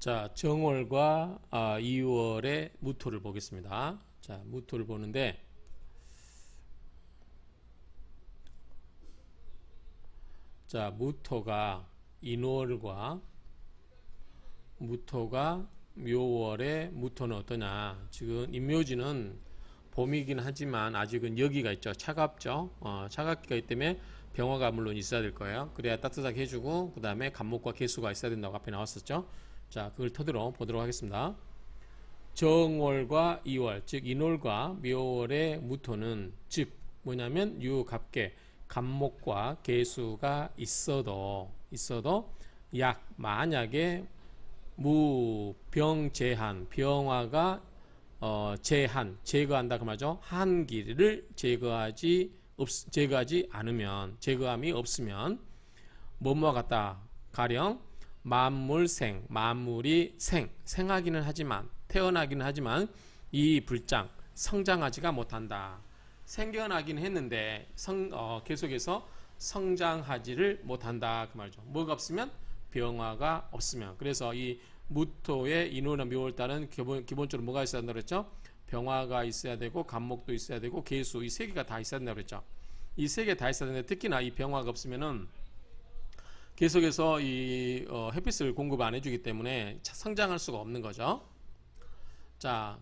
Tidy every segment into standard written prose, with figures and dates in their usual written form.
자, 정월과 2월의 무토를 보겠습니다. 자, 무토를 보는데, 자, 무토가 묘월의 무토는 어떠냐? 지금 인묘지는 봄이긴 하지만 아직은 여기가 있죠. 차갑죠. 차갑기가 있기 때문에 병화가 물론 있어야 될 거예요. 그래야 따뜻하게 해주고 그 다음에 간목과 개수가 있어야 된다고 앞에 나왔었죠. 자, 그걸 토대로 보도록 하겠습니다. 정월과 2월, 즉 인월과 묘월의 무토는 즉 뭐냐면 유갑계, 간목과 개수가 있어도 만약에 무병제한, 병화가 제거한다 그 말이죠. 한기를 제거함이 없으면 뭐뭐와 같다. 가령 만물이 생하기는 하지만 태어나기는 하지만 이 불장 성장하지가 못한다. 생겨나긴 했는데 계속해서 성장하지를 못한다 그 말이죠. 뭐가 없으면 병화가 없으면. 그래서 이 무토의 인월이나 묘월달은 기본적으로 뭐가 있어야 된다고 그랬죠? 병화가 있어야 되고 간목도 있어야 되고 개수 이 세 개가 다 있어야 된다고 그랬죠. 이 세 개 다 있어야 되는데 특히나 이 병화가 없으면은 계속해서 이 햇빛을 공급 안 해주기 때문에 성장할 수가 없는 거죠. 자,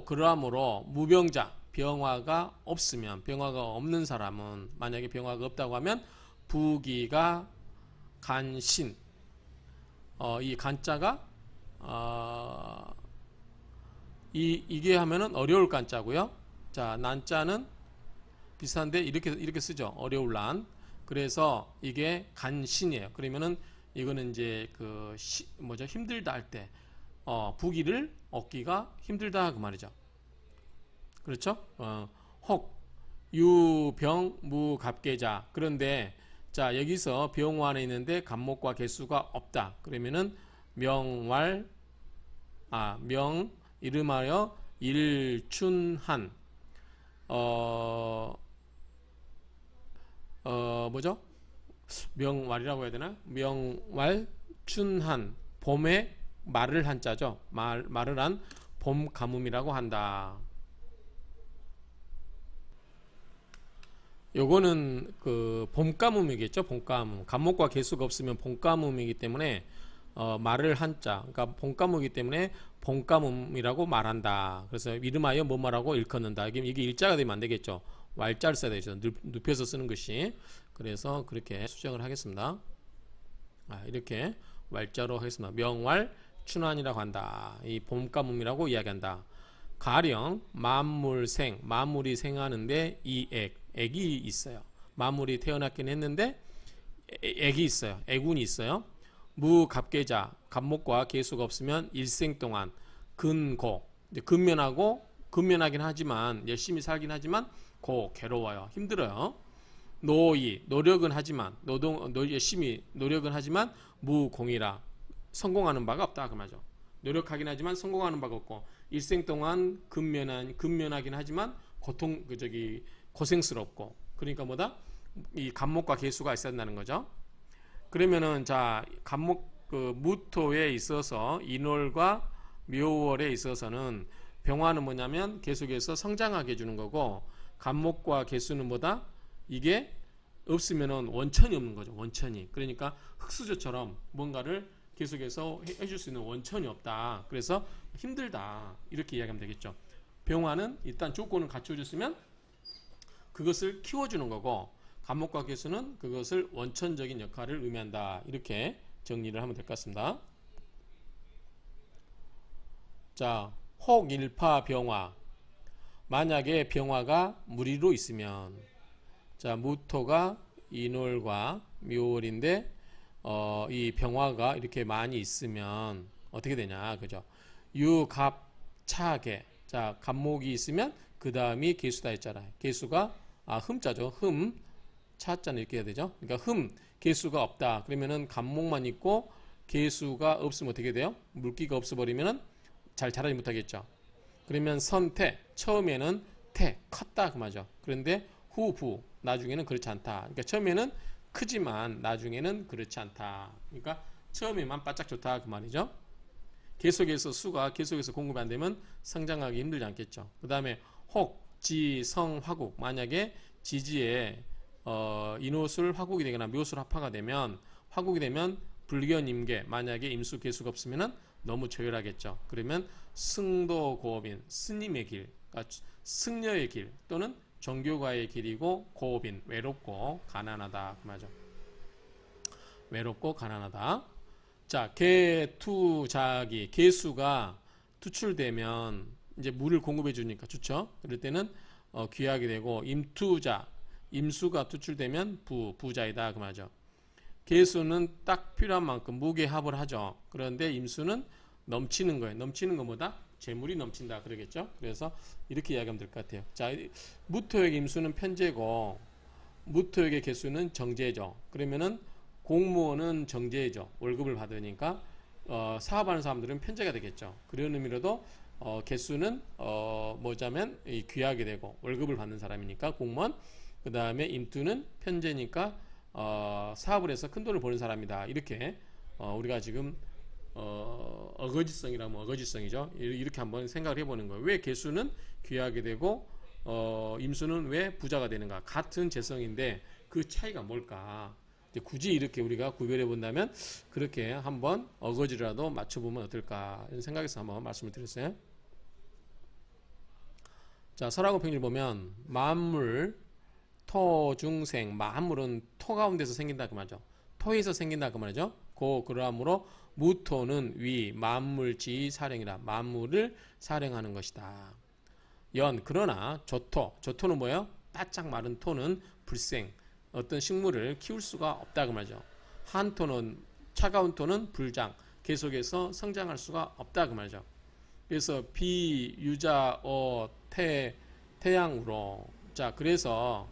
그러므로 무병자 병화가 없는 사람은 만약에 병화가 없다고 하면 부기가 간신 이 간자가 이게 하면은 어려울 간자고요. 자, 난자는 비슷한데 이렇게 쓰죠. 어려울 난. 그래서 이게 간신이에요. 그러면은 이거는 이제 힘들다 할 때 부기를 얻기가 힘들다 그 말이죠. 그렇죠? 혹 유병 무갑계자. 그런데 자, 여기서 병화 안에 있는데 간목과 개수가 없다. 그러면은 명 이름하여 일춘한 뭐죠? 명왈이라고 해야 되나? 명왈 춘한 봄에 말을 한자죠. 말을 한 봄 가뭄이라고 한다. 요거는 그 봄가뭄이겠죠. 봄가뭄. 간목과 개수가 없으면 봄가뭄이기 때문에 말을 한자. 그러니까 봄가뭄이기 때문에 봄가뭄이라고 말한다. 그래서 이름하여 뭐 말하고 일컫는다. 이게 일자가 되면 안 되겠죠. 왈자를 써야 되죠. 눕혀서 쓰는 것이. 그래서 그렇게 수정을 하겠습니다. 이렇게 왈자로 하겠습니다. 명왈 춘환이라고 한다. 이 봄가뭄이라고 이야기한다. 가령 만물이 생하는데 이 액이 있어요. 만물이 태어났긴 했는데 액이 있어요. 액운이 있어요. 무갑계자 간목과 개수가 없으면 일생 동안 근고 근면하긴 하지만 열심히 살긴 하지만 괴로워요. 힘들어요. 노력은 하지만 열심히 노력은 하지만 무공이라 성공하는 바가 없다 그 말이죠. 노력하긴 하지만 성공하는 바가 없고 일생 동안 근면하긴 하지만 고생스럽고 그러니까 뭐다? 이 간목과 개수가 있어야 된다는 거죠. 그러면은 자, 무토에 있어서 인월과 묘월에 있어서는 병화는 뭐냐면 계속해서 성장하게 해주는 거고 간목과 개수는 뭐다? 이게 없으면은 원천이 없는 거죠. 원천이. 그러니까 흙수저처럼 뭔가를 계속해서 해줄 수 있는 원천이 없다. 그래서 힘들다. 이렇게 이야기하면 되겠죠. 병화는 일단 조건을 갖춰줬으면 그것을 키워주는 거고 간목과 개수는 그것을 원천적인 역할을 의미한다. 이렇게 정리를 하면 될 것 같습니다. 자, 혹일파 병화. 만약에 병화가 무리로 있으면 자, 무토가 인월과 묘월인데 이 병화가 이렇게 많이 있으면 어떻게 되냐, 그죠? 유갑차계. 자, 간목이 있으면 그 다음이 개수다 했잖아요. 개수가 흠자죠. 흠 차자는 이렇게 해야 되죠. 그러니까 개수가 없다. 그러면은 간목만 있고 개수가 없으면 어떻게 돼요? 물기가 없어버리면은 잘 자라지 못하겠죠. 그러면 선태 처음에는 컸다 그 말이죠. 그런데 후부 나중에는 그렇지 않다. 그러니까 처음에는 크지만 나중에는 그렇지 않다. 그러니까 처음에만 바짝 좋다 그 말이죠. 계속해서 수가 계속해서 공급이 안 되면 성장하기 힘들지 않겠죠. 그 다음에 혹, 지, 성, 화국. 만약에 지지에 인호술 화국이 되거나 묘술 합화가 되면 화국이 되면 불견 임계. 만약에 임수 개수가 없으면은 너무 저열하겠죠. 그러면 승도 고업인 스님의 길, 그러니까 승려의 길 또는 정교가의 길이고 고업인 외롭고 가난하다 그 말이죠. 외롭고 가난하다. 자, 개투자기 개수가 투출되면 이제 물을 공급해 주니까 좋죠. 그럴 때는 귀하게 되고 임투자 임수가 투출되면 부자이다 그 말이죠. 개수는 딱 필요한 만큼 무게합을 하죠. 그런데 임수는 넘치는 거예요. 넘치는 것보다 재물이 넘친다 그러겠죠. 그래서 이렇게 이야기하면 될 것 같아요. 자, 무토액 임수는 편재고 무토액의 개수는 정제죠. 그러면은 공무원은 정제죠. 월급을 받으니까 사업하는 사람들은 편제가 되겠죠. 그런 의미로도 개수는 뭐자면 귀하게 되고 월급을 받는 사람이니까 공무원. 그 다음에 임투는 편제니까 사업을 해서 큰 돈을 버는 사람이다. 이렇게 우리가 지금 어거지성이라면 어거지성이죠. 이렇게 한번 생각을 해보는 거예요. 왜 개수는 귀하게 되고 임수는 왜 부자가 되는가? 같은 재성인데 그 차이가 뭘까? 굳이 이렇게 우리가 구별해 본다면 그렇게 한번 어거지라도 맞춰보면 어떨까? 이런 생각에서 한번 말씀을 드렸어요. 자, 설하고 평일 보면 만물 토, 중생, 만물은 토 가운데서 생긴다 그 말이죠. 토에서 생긴다 그 말이죠. 그러므로 무토는 위, 만물지 사령이라. 만물을 사령하는 것이다. 연, 그러나 조토, 조토는 뭐예요? 바짝 마른 토는 불생, 어떤 식물을 키울 수가 없다 그 말이죠. 한 토는, 차가운 토는 불장, 계속해서 성장할 수가 없다 그 말이죠. 그래서 비, 유자, 태양으로. 자, 그래서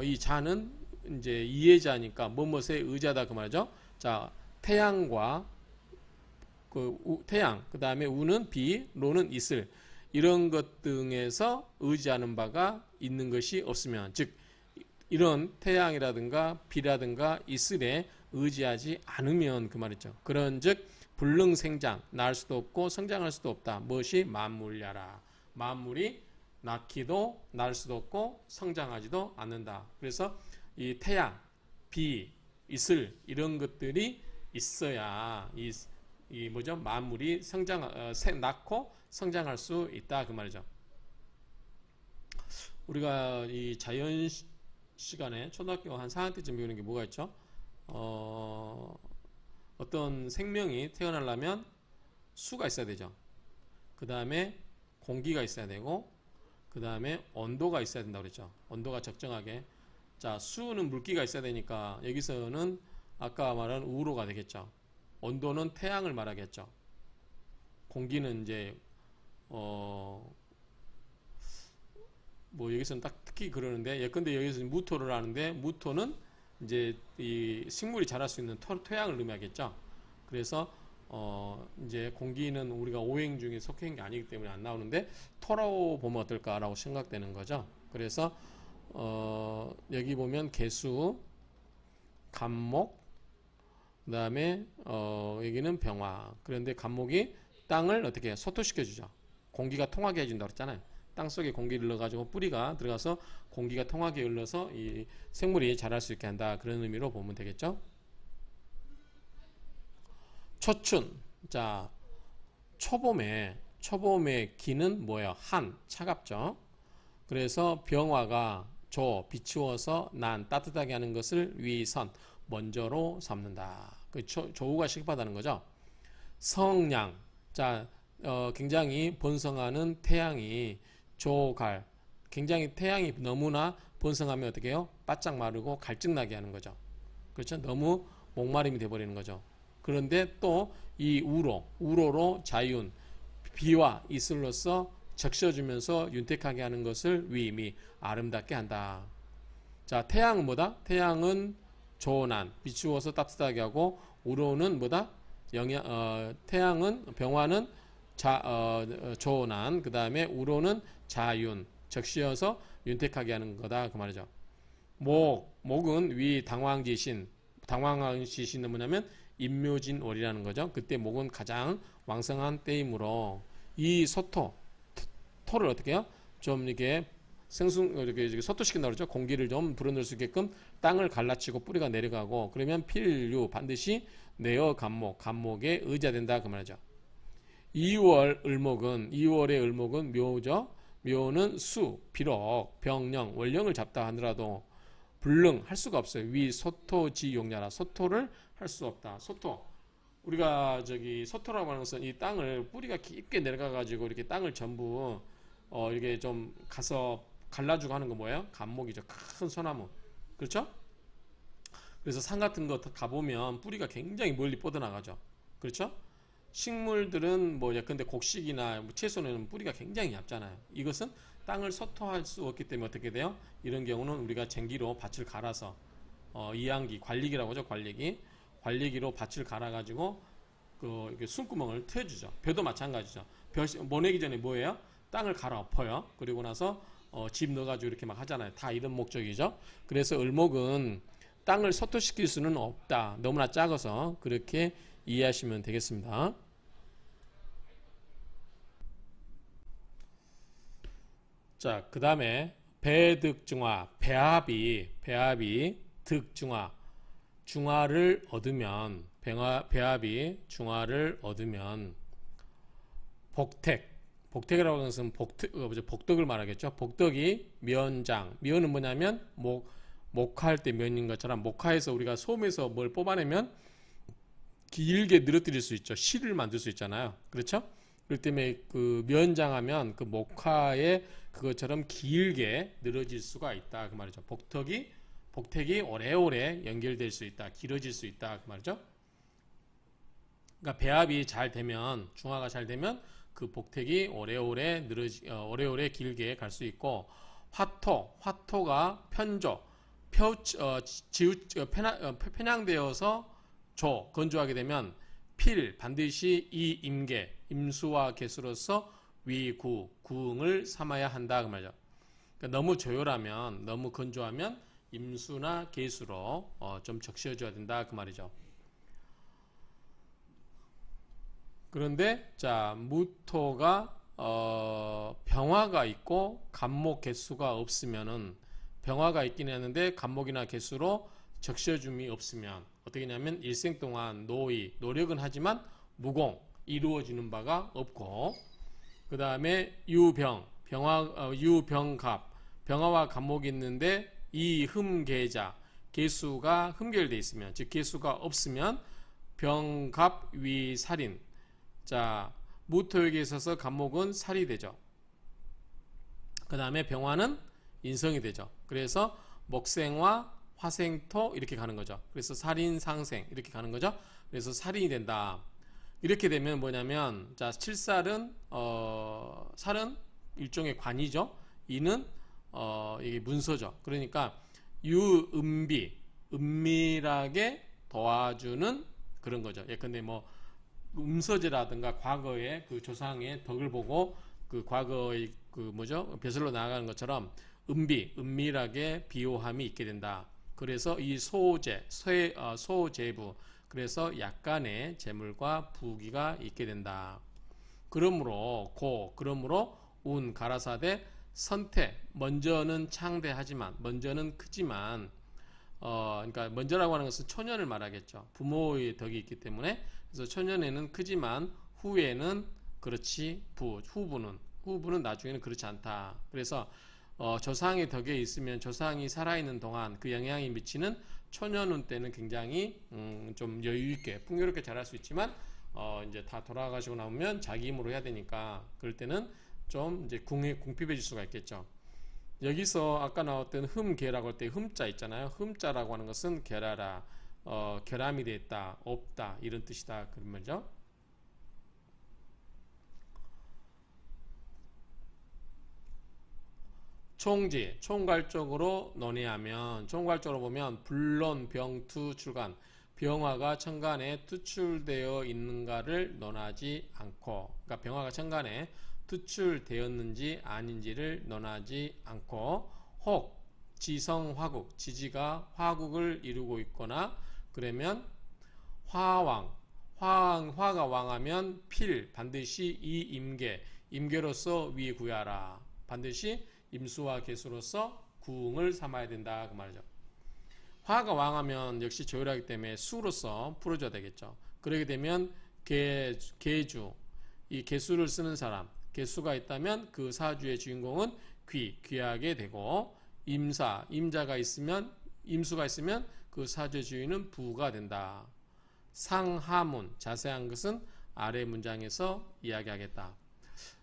이 자는 이제 이해자니까 뭐뭐에 의자다 그 말이죠. 자, 태양과 태양, 그 다음에 우는 비, 로는 있을, 이런 것 등에서 의지하는 바가 있는 것이 없으면, 즉 이런 태양이라든가 비라든가 있을에 의지하지 않으면 그 말이죠. 그런즉 불능생장, 날 수도 없고 성장할 수도 없다. 무엇이 만물야라. 만물이 낳기도 날 수도 없고 성장하지도 않는다. 그래서 이 태양, 비, 이슬 이런 것들이 있어야 이 뭐죠? 만물이 낳고 성장할 수 있다 그 말이죠. 우리가 이 자연 시간에 초등학교 한 4학년 때쯤 배우는 게 뭐가 있죠? 어떤 생명이 태어나려면 수가 있어야 되죠. 그 다음에 공기가 있어야 되고, 그 다음에 온도가 있어야 된다고 그랬죠. 온도가 적정하게. 자, 수는 물기가 있어야 되니까 여기서는 아까 말한 우로가 되겠죠. 온도는 태양을 말하겠죠. 공기는 이제 뭐 여기서는 딱 특히 그러는데, 예컨대 여기서 무토를 하는데 무토는 이제 이 식물이 자랄 수 있는 토양을 의미하겠죠. 그래서 이제 공기는 우리가 오행 중에 속해인 게 아니기 때문에 안 나오는데 토라고 보면 어떨까라고 생각되는 거죠. 그래서 여기 보면 개수, 간목, 그 다음에 여기는 병화. 그런데 간목이 땅을 어떻게 해요? 소토시켜 주죠. 공기가 통하게 해준다고 그랬잖아요. 땅 속에 공기를 넣어가지고 뿌리가 들어가서 공기가 통하게 흘러서 이 생물이 자랄 수 있게 한다. 그런 의미로 보면 되겠죠. 초춘. 자, 초봄의 기는 뭐예요? 한, 차갑죠. 그래서 병화가 비추어서 난, 따뜻하게 하는 것을 위선, 먼저로 삼는다. 그 조우가 시급하다는 거죠. 성량. 자, 굉장히 번성하는 태양이 조갈. 굉장히 태양이 너무나 번성하면 어떻게 해요? 바짝 마르고 갈증나게 하는 거죠. 그렇죠? 너무 목마름이 돼버리는 거죠. 그런데 또 이 우로로 자윤, 비와 이슬로서 적셔주면서 윤택하게 하는 것을 위미, 아름답게 한다. 자, 태양은 뭐다? 태양은 조난, 비추어서 따뜻하게 하고, 우로는 뭐다? 태양은, 병화는 조난, 그 다음에 우로는 자윤, 적시어서 윤택하게 하는 거다. 그 말이죠. 목은 위 당황지신. 당황지신은 뭐냐면 임묘진월이라는 거죠. 그때 목은 가장 왕성한 때이므로 이 토를 어떻게 해요? 좀 이렇게 이렇게 소토시킨다 그러죠. 공기를 좀 불어넣을 수 있게끔 땅을 갈라치고 뿌리가 내려가고, 그러면 필유 반드시 내어 간목에 의지된다 그 말이죠. 2월 을목의 을목은 묘죠. 묘는 수, 비록 병령, 월령을 잡다 하더라도 불능할 수가 없어요. 위 소토지용냐라, 소토를 할 수 없다. 소토, 우리가 소토라고 하는 것은 이 땅을 뿌리가 깊게 내려가 가지고 이렇게 땅을 전부 이렇게 좀 가서 갈라주고 하는 거 뭐예요? 간목이죠. 큰 소나무. 그렇죠? 그래서 산 같은 거 가보면 뿌리가 굉장히 멀리 뻗어나가죠. 그렇죠? 식물들은 근데 곡식이나 채소는 뿌리가 굉장히 얇잖아요. 이것은 땅을 소토할 수 없기 때문에 어떻게 돼요? 이런 경우는 우리가 쟁기로 밭을 갈아서 이항기, 관리기라고 하죠. 관리기로 밭을 갈아가지고 이렇게 숨구멍을 트여주죠. 벼도 마찬가지죠. 벼 모내기 전에 뭐예요? 땅을 갈아 엎어요. 그리고 나서 집 넣어가지고 이렇게 막 하잖아요. 다 이런 목적이죠. 그래서 을목은 땅을 소토시킬 수는 없다. 너무나 작아서 그렇게 이해하시면 되겠습니다. 자, 그 다음에 배득중화, 배합이 득중화, 중화를 얻으면, 배합이 중화를 얻으면 복택이라고 하는 것은 복덕을 말하겠죠. 복덕이 면장, 면은 뭐냐면 목화할 때 면인 것처럼, 목화에서 우리가 솜에서 뭘 뽑아내면 길게 늘어뜨릴 수 있죠. 실을 만들 수 있잖아요. 그렇죠? 그렇기 때문에 그 면장하면 그 목화에 그것처럼 길게 늘어질 수가 있다 그 말이죠. 복택이 오래오래 연결될 수 있다, 길어질 수 있다 그 말이죠. 그러니까 배합이 잘 되면, 중화가 잘 되면 그 복택이 오래오래 길게 갈 수 있고, 화토가 편향되어서 건조하게 되면 반드시 이 임수와 개수로서 구응을 삼아야 한다 그 말이죠. 그러니까 너무 조열하면, 너무 건조하면 임수나 개수로 좀 적셔줘야 된다 그 말이죠. 그런데 자, 무토가 병화가 있고 간목 개수가 없으면은, 병화가 있긴 했는데 간목이나 개수로 적셔줌이 없으면 어떻게 하냐면 일생 동안 노력은 하지만 무공, 이루어지는 바가 없고, 그 다음에 유병갑, 병화와 간목이 있는데 이 흠계자, 개수가 흠결되어 있으면, 즉 개수가 없으면 병갑위살인, 자, 무토에게 있어서 간목은 살이 되죠. 그 다음에 병화는 인성이 되죠. 그래서 목생화, 화생토 이렇게 가는 거죠. 그래서 살인상생 이렇게 가는 거죠. 그래서 살인이 된다. 이렇게 되면 뭐냐면, 자, 칠살은 살은 일종의 관이죠. 이는 이게 문서죠. 그러니까 은밀하게 도와주는 그런 거죠. 예컨대 음서제라든가 과거의 그 조상의 덕을 보고 그 과거의 벼슬로 나아가는 것처럼 은밀하게 비호함이 있게 된다. 그래서 이 소재부, 그래서 약간의 재물과 부귀가 있게 된다. 그러므로 가라사대 선태, 먼저는 창대하지만, 먼저는 크지만, 그러니까 먼저라고 하는 것은 초년을 말하겠죠. 부모의 덕이 있기 때문에. 그래서 초년에는 크지만 후에는 그렇지, 후부는 나중에는 그렇지 않다. 그래서 조상의 덕에 있으면, 조상이 살아있는 동안 그 영향이 미치는 초년운 때는 굉장히 좀 여유있게 풍요롭게 자랄 수 있지만, 이제 다 돌아가시고 나오면 자기 힘으로 해야 되니까 그럴 때는 좀 이제 궁핍해질 수가 있겠죠. 여기서 아까 나왔던 흠계라고 할 때 흠자 있잖아요. 흠자라고 하는 것은 결하라, 결함이 됐다, 없다 이런 뜻이다 그런 말이죠. 총괄적으로 논의하면, 총괄적으로 보면 불론, 병투, 출간, 병화가 천간에 투출되어 있는가를 논하지 않고, 그러니까 병화가 천간에 투출되었는지 아닌지를 논하지 않고, 혹 지성 화국, 지지가 화국을 이루고 있거나 그러면 화왕, 화가 왕하면 필, 반드시 이 임계로서 위 구하라. 반드시 임수와 계수로서 구응을 삼아야 된다 그 말이죠. 화가 왕하면 역시 조율하기 때문에 수로서 풀어줘야 되겠죠. 그러게 되면 계주, 이 계수를 쓰는 사람, 계수가 있다면 그 사주의 주인공은 귀하게 되고, 임자가 있으면, 임수가 있으면 그 사주의 주인은 부가 된다. 상하문, 자세한 것은 아래 문장에서 이야기하겠다.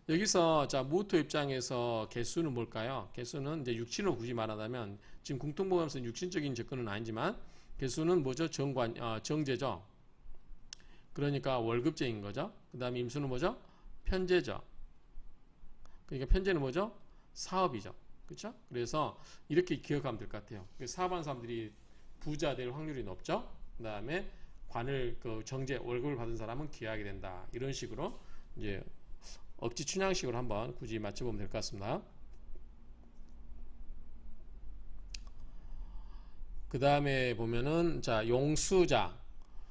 여기서 자 무토 입장에서 개수는 뭘까요? 개수는 이제 육친을 굳이 말하자면 지금 궁통보감에서는 육신적인 접근은 아니지만 개수는 뭐죠? 정제죠. 그러니까 월급제인 거죠. 그 다음에 임수는 뭐죠? 편제죠. 그러니까 편제는 뭐죠? 사업이죠. 그렇죠? 그래서 이렇게 기억하면 될 것 같아요. 사업하는 사람들이 부자 될 확률이 높죠. 그 다음에 관을 정제 월급을 받은 사람은 귀하게 된다. 이런 식으로 이제 억지 춘향식으로 한번 굳이 맞춰보면 될 것 같습니다. 그 다음에 보면은 자 용수자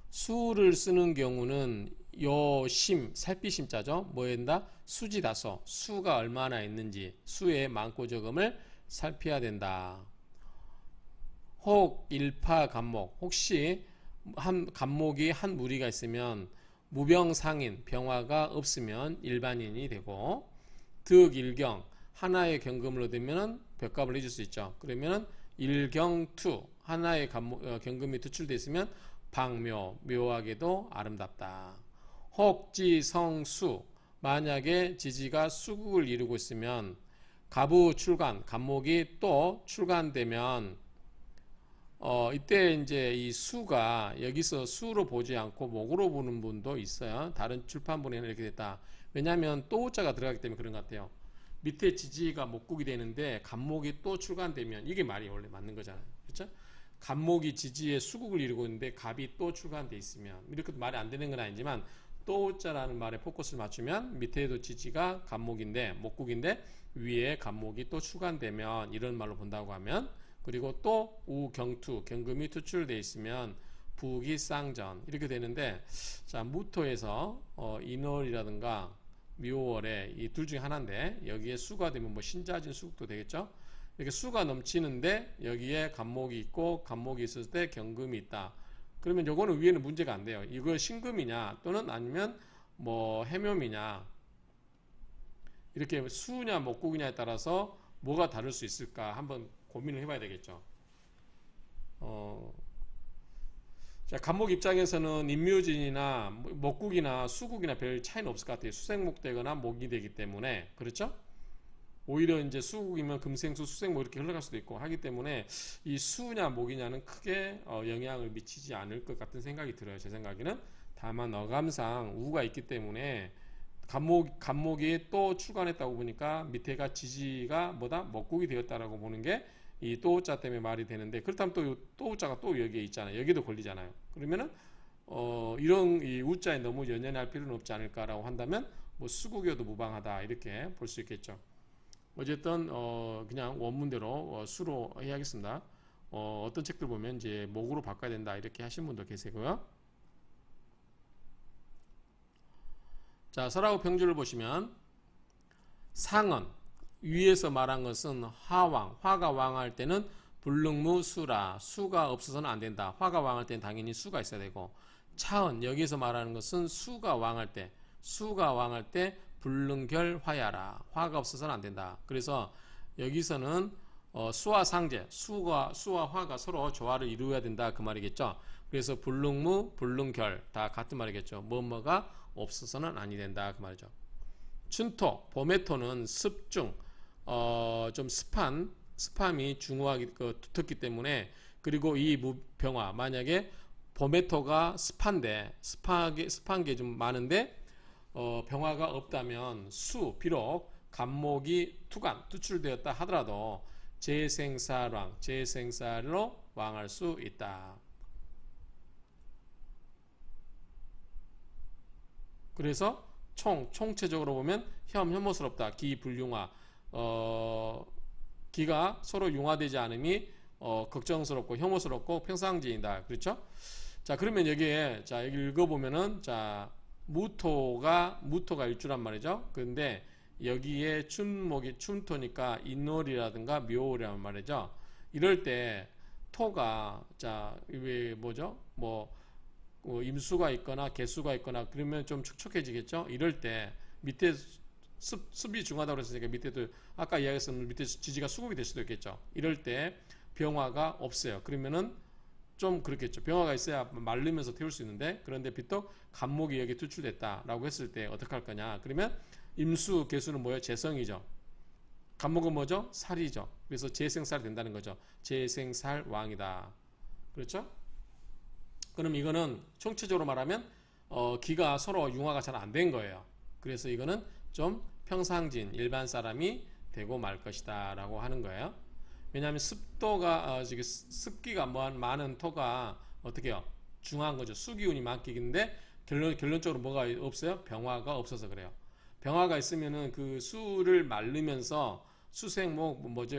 수를 쓰는 경우는 요심 살피심자죠. 뭐한다? 수지다소 수가 얼마나 있는지 수의 많고 적음을 살펴야 된다. 혹 일파 간목 혹시 한 간목이 한 무리가 있으면 무병상인 병화가 없으면 일반인이 되고 득일경 하나의 경금을 얻으면 벽값을 해줄 수 있죠. 그러면은 일경투 하나의 경금이 투출되어 있으면 방묘 묘하게도 아름답다. 혹지성수 만약에 지지가 수국을 이루고 있으면 가부 출간 간목이 또 출간되면 이때 이제 이 수가 여기서 수로 보지 않고 목으로 보는 분도 있어요. 다른 출판본에는 이렇게 됐다. 왜냐하면 또자가 들어가기 때문에 그런 것 같아요. 밑에 지지가 목국이 되는데 간목이 또 출간되면 이게 말이 원래 맞는 거잖아요. 그렇죠? 간목이 지지에 수국을 이루고 있는데 갑이 또 출간돼 있으면 이렇게 말이 안 되는 건 아니지만 또자라는 말에 포커스를 맞추면 밑에도 지지가 간목인데 목국인데 위에 간목이 또 출간되면 이런 말로 본다고 하면 그리고 또 우경투 경금이 투출되어 있으면 부기 쌍전 이렇게 되는데 자 무토에서 인월이라든가 묘월에 이 둘 중에 하나인데 여기에 수가 되면 뭐 신자진 수국도 되겠죠. 이렇게 수가 넘치는데 여기에 간목이 있고 간목이 있을 때 경금이 있다. 그러면 요거는 위에는 문제가 안 돼요. 이거 신금이냐 또는 아니면 뭐 해묘이냐 이렇게 수냐 목국이냐에 따라서 뭐가 다를 수 있을까 한번 고민을 해봐야 되겠죠. 자, 간목 입장에서는 임묘진이나 목국이나 수국이나 별 차이는 없을 것 같아요. 수생목 되거나 목이 되기 때문에 그렇죠? 오히려 이제 수국이면 금생수, 수생목 이렇게 흘러갈 수도 있고 하기 때문에 이 수냐 목이냐는 크게 영향을 미치지 않을 것 같은 생각이 들어요. 제 생각에는 다만 어감상 우가 있기 때문에 간목이 또 출간했다고 보니까 밑에가 지지가 뭐다 목국이 되었다라고 보는 게 이 또자 때문에 말이 되는데 그렇다면 또 또자가 또 여기에 있잖아요. 여기도 걸리잖아요. 그러면은 이런 이 우자에 너무 연연할 필요는 없지 않을까라고 한다면 뭐 수국이어도 무방하다 이렇게 볼 수 있겠죠. 어쨌든 그냥 원문대로 수로 해야겠습니다. 어떤 책들 보면 이제 목으로 바꿔야 된다 이렇게 하신 분도 계시고요. 자, 설하고 평주를 보시면 상은 위에서 말한 것은 화왕, 화가 왕할 때는 불능무 수라, 수가 없어서는 안 된다. 화가 왕할 때는 당연히 수가 있어야 되고 차은 여기서 말하는 것은 수가 왕할 때 불능결 화야라, 화가 없어서는 안 된다. 그래서 여기서는 수와 상제, 수와 화가 서로 조화를 이루어야 된다 그 말이겠죠. 그래서 불능무, 불능결 다 같은 말이겠죠. 뭐가 없어서는 아니 된다 그 말이죠. 춘토, 봄의 토는 습중, 좀 습함이 중후하기 두텁기 때문에 그리고 이 무병화 만약에 봄의 토가 습한데 습한 게 좀 많은데 병화가 없다면 비록 간목이 투출되었다 하더라도 재생사로 왕할 수 있다. 그래서 총체적으로 보면 혐오스럽다. 기불융화 기가 서로 융화되지 않음이 걱정스럽고 혐오스럽고 평상지이다. 그렇죠? 자, 그러면 여기에, 자, 여기 읽어보면은, 자, 무토가 일주란 말이죠. 근데 여기에 춘목이 춘토니까 인월이라든가 묘월이란 말이죠. 이럴 때 토가, 자, 왜 뭐죠? 뭐, 임수가 있거나 개수가 있거나 그러면 좀 촉촉해지겠죠. 이럴 때 밑에 습이 중하다고 그랬으니까 밑에도 아까 이야기했던 밑에 지지가 수국이 될 수도 있겠죠. 이럴 때 병화가 없어요. 그러면은 좀 그렇겠죠. 병화가 있어야 마르면서 태울 수 있는데, 그런데 비록 간목이 여기 투출됐다라고 했을 때 어떻게 할 거냐? 그러면 임수 개수는 뭐예요? 재성이죠. 간목은 뭐죠? 살이죠. 그래서 재생살이 된다는 거죠. 재생살 왕이다. 그렇죠? 그럼 이거는 총체적으로 말하면 기가 서로 융화가 잘 안 된 거예요. 그래서 이거는 좀 평상진 일반 사람이 되고 말 것이다 라고 하는 거예요. 왜냐하면 습도가 습기가 많은 토가 어떻게 해요? 중한 거죠. 수기운이 많기 때문에 결론적으로 뭐가 없어요? 병화가 없어서 그래요. 병화가 있으면은 그 수를 마르면서 수생목 뭐죠?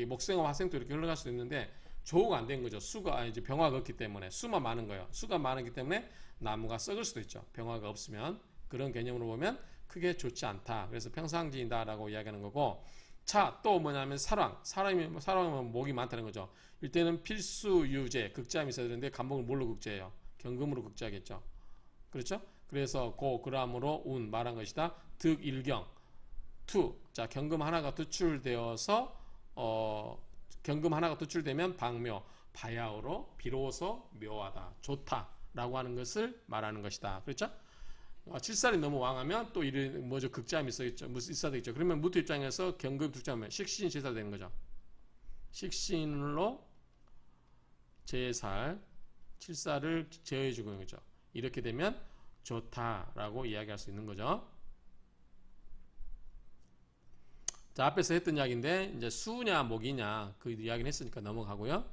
목생화 화생토 이렇게 흘러갈 수도 있는데 조우가 안 된 거죠. 수가 이제 병화가 없기 때문에 수만 많은 거예요. 수가 많기 때문에 나무가 썩을 수도 있죠. 병화가 없으면 그런 개념으로 보면 크게 좋지 않다. 그래서 평상진이다라고 이야기하는 거고. 자, 또 뭐냐면 사람이면 목이 많다는 거죠. 이때는 필수 유제 극자함이 있어야 되는데 간목을 뭘로 극제해요? 경금으로 극제하겠죠. 그렇죠? 그래서 그람으로 운 말한 것이다. 득일경 투. 자, 경금 하나가 투출되어서 경금 하나가 투출되면 방묘, 바야흐로 비로소 묘하다, 좋다라고 하는 것을 말하는 것이다. 그렇죠? 칠살이 너무 왕하면 또 이런 뭐죠? 극자함이 있어야 되겠죠. 그러면 무토 입장에서 경금 투자하면 식신 제살 되는 거죠. 식신으로 제살, 칠살을 제어해주고 있는 거죠. 이렇게 되면 좋다라고 이야기할 수 있는 거죠. 자, 앞에서 했던 이야기인데 이제 수냐 목이냐 그 이야기는 했으니까 넘어가고요.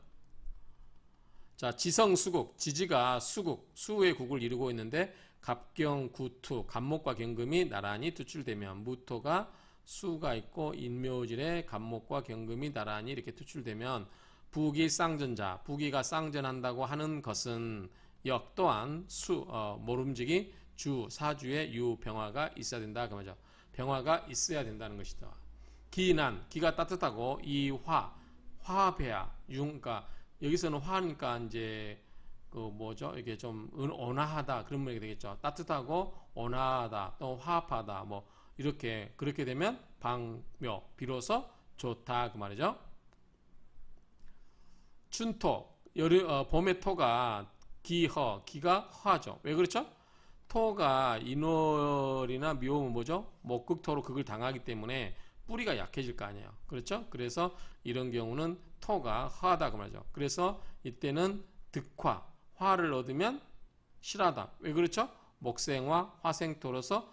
자, 지성수국, 지지가 수국, 수의 국을 이루고 있는데 갑경, 구투, 갑목과 경금이 나란히 투출되면 무토가 수가 있고 인묘질에 갑목과 경금이 나란히 이렇게 투출되면 부기 쌍전자, 부기가 쌍전한다고 하는 것은 역 또한 모름지기 주, 사주에 유병화가 있어야 된다 그 말이죠. 병화가 있어야 된다는 것이다. 기난, 기가 따뜻하고 이 화배야, 그러니까 여기서는 화니까 이제 뭐죠? 이게 좀 온화하다 그런 말이 되겠죠. 따뜻하고 온화하다, 또 화합하다, 뭐 이렇게 그렇게 되면 방묘, 비로소 좋다 그 말이죠. 춘토, 봄의 토가 기가 화죠. 왜 그렇죠? 토가 인월이나 묘음은 뭐죠? 목극토로 극을 당하기 때문에 뿌리가 약해질 거 아니에요. 그렇죠? 그래서 이런 경우는 토가 화하다 그 말이죠. 그래서 이때는 득화, 화를 얻으면 실하다. 왜 그렇죠? 목생화, 화생토로서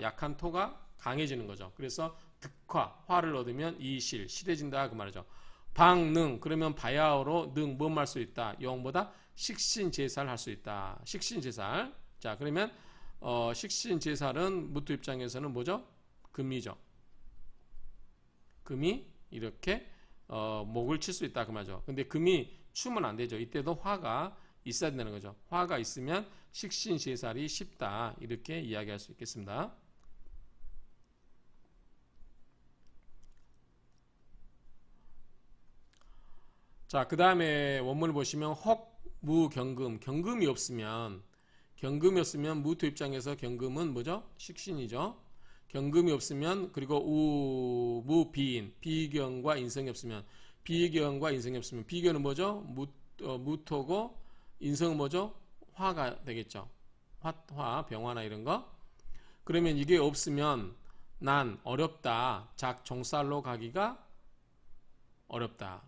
약한 토가 강해지는 거죠. 그래서 득화, 화를 얻으면 실해진다 그 말이죠. 방능, 그러면 바야흐로 능, 뭐뭐 할 수 있다. 영보다 식신제사를 할 수 있다. 식신제살. 자, 그러면 식신제살은 무토 입장에서는 뭐죠? 금이죠. 금이 이렇게 목을 칠 수 있다 그 말이죠. 근데 금이 추면 안 되죠. 이때도 화가 있어야 된다는 거죠. 화가 있으면 식신제살이 쉽다 이렇게 이야기할 수 있겠습니다. 자, 그 다음에 원문을 보시면 경금이 없으면 무토 입장에서 경금은 뭐죠? 식신이죠. 경금이 없으면 그리고 무비인 비경과 인성이 없으면 비경은 뭐죠? 무토고 인성은 뭐죠? 화가 되겠죠. 병화나 이런 거. 그러면 이게 없으면 난 어렵다. 종살로 가기가 어렵다.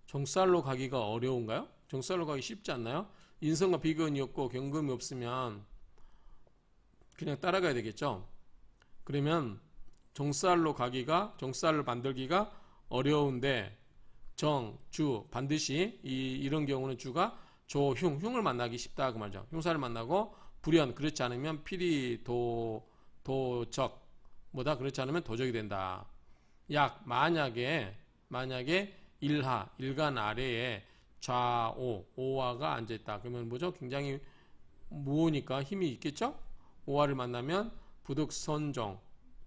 종살로 가기가 어려운가요? 종살로 가기 쉽지 않나요? 인성과 비견이 없고 경금이 없으면 그냥 따라가야 되겠죠. 그러면 종살로 만들기가 어려운데 주 반드시 이런 경우는 주가 흉을 만나기 쉽다 그 말이죠. 흉사를 만나고 불연 그렇지 않으면 필히 도적 그렇지 않으면 도적이 된다. 약 만약에 일간 아래에 좌오, 오화가 앉아있다. 그러면 뭐죠? 굉장히 무오니까 힘이 있겠죠? 오화를 만나면 부득선정,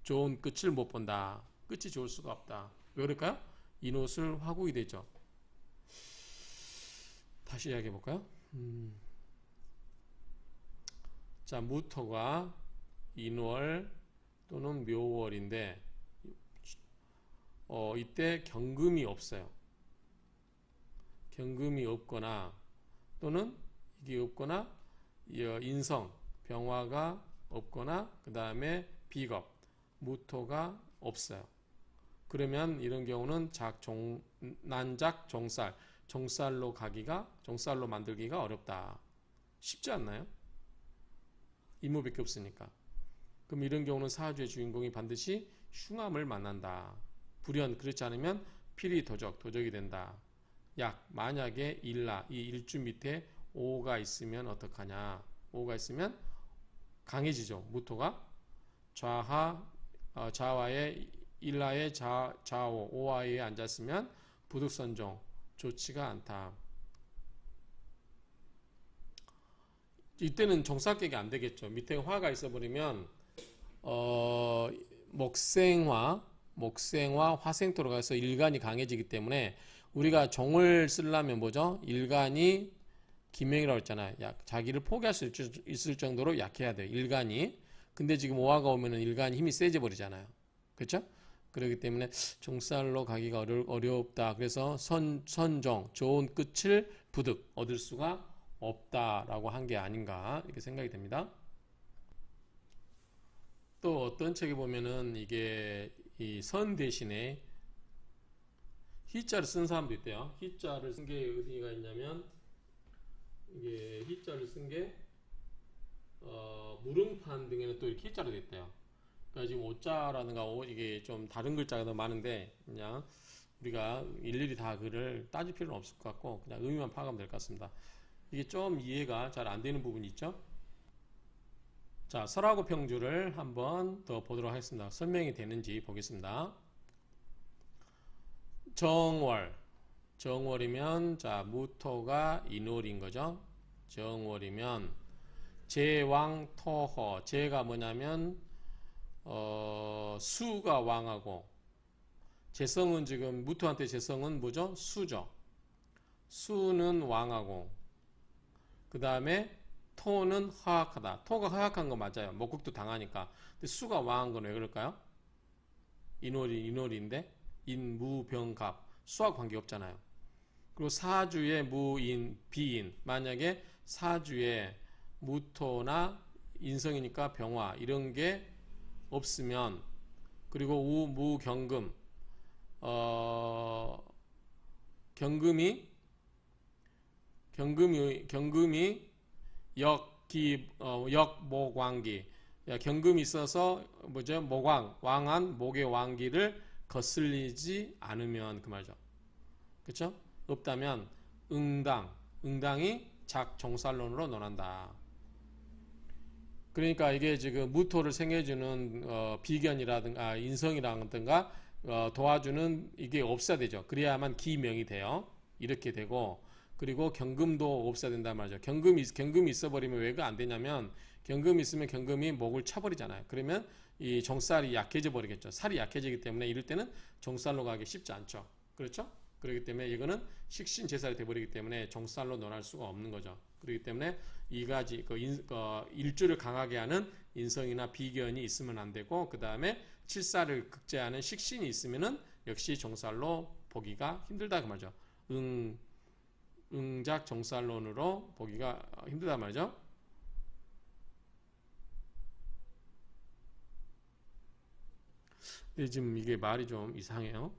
좋은 끝을 못 본다. 끝이 좋을 수가 없다. 왜 그럴까요? 인옷을 화국이 되죠. 다시 이야기해 볼까요? 자, 무토가 인월 또는 묘월인데 이때 경금이 없어요. 경금이 없거나 또는 이게 없거나 인성, 병화가 없거나 그 다음에 비겁, 무토가 없어요. 그러면 이런 경우는 난작 종살, 종살로 만들기가 어렵다. 쉽지 않나요? 이모밖에 없으니까. 그럼 이런 경우는 사주의 주인공이 반드시 흉암을 만난다. 불연 그렇지 않으면 필히 도적이 된다. 약 만약에 일라 이 일주 밑에 오가 있으면 어떡하냐? 오가 있으면 강해지죠. 무토가 좌와의 일라의 좌오 오와에 앉았으면 부득선종 좋지가 않다. 이때는 종살객이 안 되겠죠. 밑에 화가 있어버리면 목생화 화생토로 가서 일간이 강해지기 때문에 우리가 종을 쓰려면 뭐죠? 일간이 기명이라고 했잖아요. 자기를 포기할 수 있을 정도로 약해야 돼요. 일간이. 근데 지금 오화가 오면은 일간이 힘이 세져 버리잖아요. 그렇죠? 그렇기 때문에 종살로 가기가 어렵다. 그래서 선종, 좋은 끝을 부득 얻을 수가 없다라고 한 게 아닌가 이렇게 생각이 됩니다. 또 어떤 책에 보면은 이게 이 선 대신에 희자를 쓴 사람도 있대요. 희자를 쓴 게 어디가 있냐면 이게 희자를 쓴 게 무릉판 등에는 또 이렇게 희자로 돼 있대요. 그러니까 지금 오자라든가 이게 좀 다른 글자가 더 많은데 그냥 우리가 일일이 다 글을 따질 필요는 없을 것 같고 그냥 의미만 파악하면 될 것 같습니다. 이게 좀 이해가 잘 안 되는 부분이 있죠. 자, 설하고 평주를 한번 더 보도록 하겠습니다. 설명이 되는지 보겠습니다. 정월이면 자 무토가 인월인 거죠. 정월이면 제왕토허 제가 뭐냐면 수가 왕하고 재성은 지금 무토한테 재성은 뭐죠? 수죠. 수는 왕하고 그 다음에 토는 허약하다. 토가 허약한 거 맞아요. 목국도 당하니까. 근데 수가 왕한 건 왜 그럴까요? 인월인데 인무병갑 수와 관계없잖아요. 그리고 사주에 무인 비인 만약에 사주에 무토나 인성이니까 병화 이런 게 없으면 그리고 무경금 경금이 역목왕기 경금이 있어서 뭐죠? 왕한 목의 왕기를 거슬리지 않으면 그 말이죠. 그렇죠? 없다면 응당이 작종살론으로 논한다. 그러니까 이게 지금 무토를 생겨주는 비견이라든가 인성이라든가 도와주는 이게 없어야 되죠. 그래야만 기명이 돼요. 이렇게 되고 그리고 경금도 없어야 된단 말이죠. 경금이 있어버리면 왜 그 안 되냐면 경금이 있으면 경금이 목을 쳐버리잖아요. 그러면 이 종살이 약해져 버리겠죠. 살이 약해지기 때문에 이럴 때는 종살로 가기 쉽지 않죠. 그렇죠? 그렇기 때문에 이거는 식신제살이 돼버리기 때문에 종살로 논할 수가 없는 거죠. 그렇기 때문에 이 가지 일주를 강하게 하는 인성이나 비견이 있으면 안 되고 그 다음에 칠살을 극제하는 식신이 있으면은 역시 종살로 보기가 힘들다 그 말이죠. 응작 종살론으로 보기가 힘들단 말이죠. 근데 지금 이게 말이 좀 이상해요.